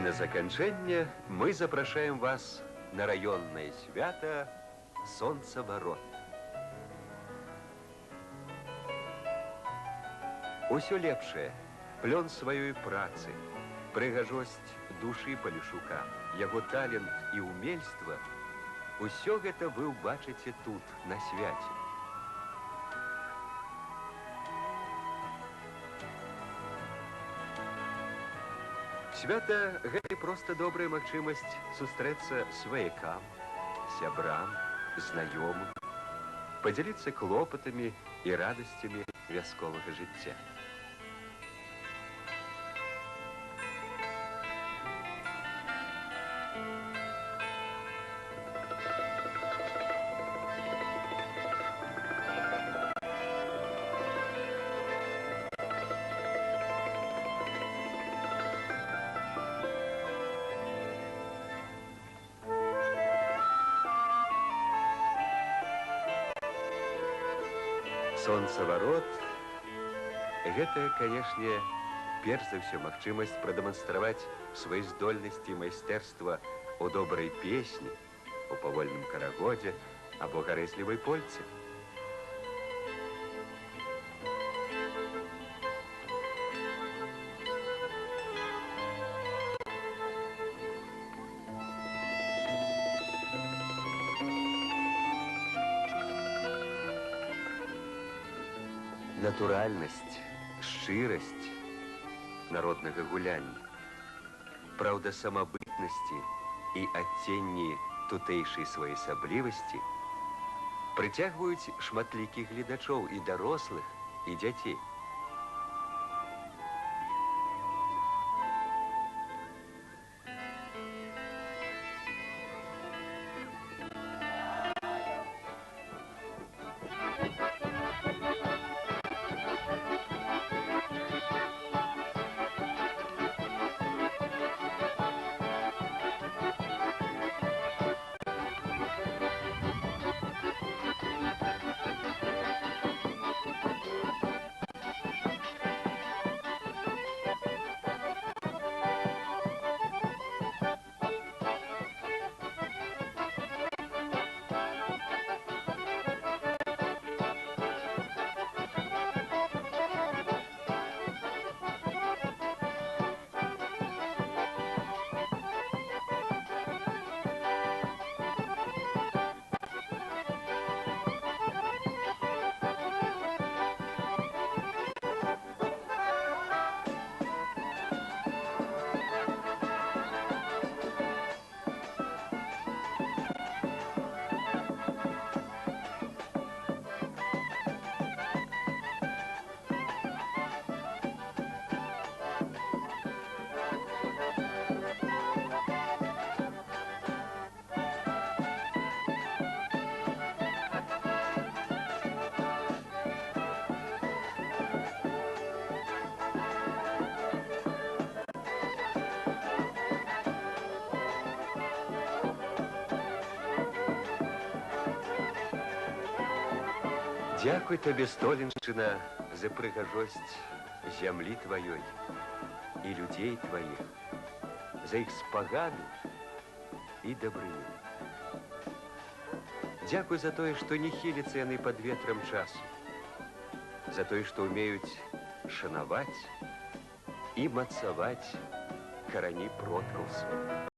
на заканчэнне мы запрашаем вас на раённае свята Сонцаварот. Усё лепшае, плён сваёй працы, прыгажосць душы Палішука, яго талент і ўмельства, усё гэта вы ўбачыце тут, на свяце. Свята – гэта проста добрая магчымасць сустрэцца сваякам, сябрам, знаёмым, падзяліцца клопатамі і радасцямі вясковага жыцця. Сонцаварот – гэта, канешне, перш за ўсё магчымасць прадэманстраваць свае здольнасці і майстэрства у добрай песні, у павольным карагодзе або гарэзлівай польцы. Натуральнасць, шчырасць народнага гуляння, праўда, самабытнасці і адценні тутэйшай своеасаблівасці прыцягваюць шматлікіх гледачоў і дарослых, і дзяцей. Дзякуй табе, Столеншчына, за прыгажосць зямлі тваёй і людзей тваіх, за іх спагаду і дабрыню. Дзякуй за тое, што не хіліцца яны пад ветрам часу, за тое, што ўмеюць шанаваць і мацаваць карані продкаў сваіх.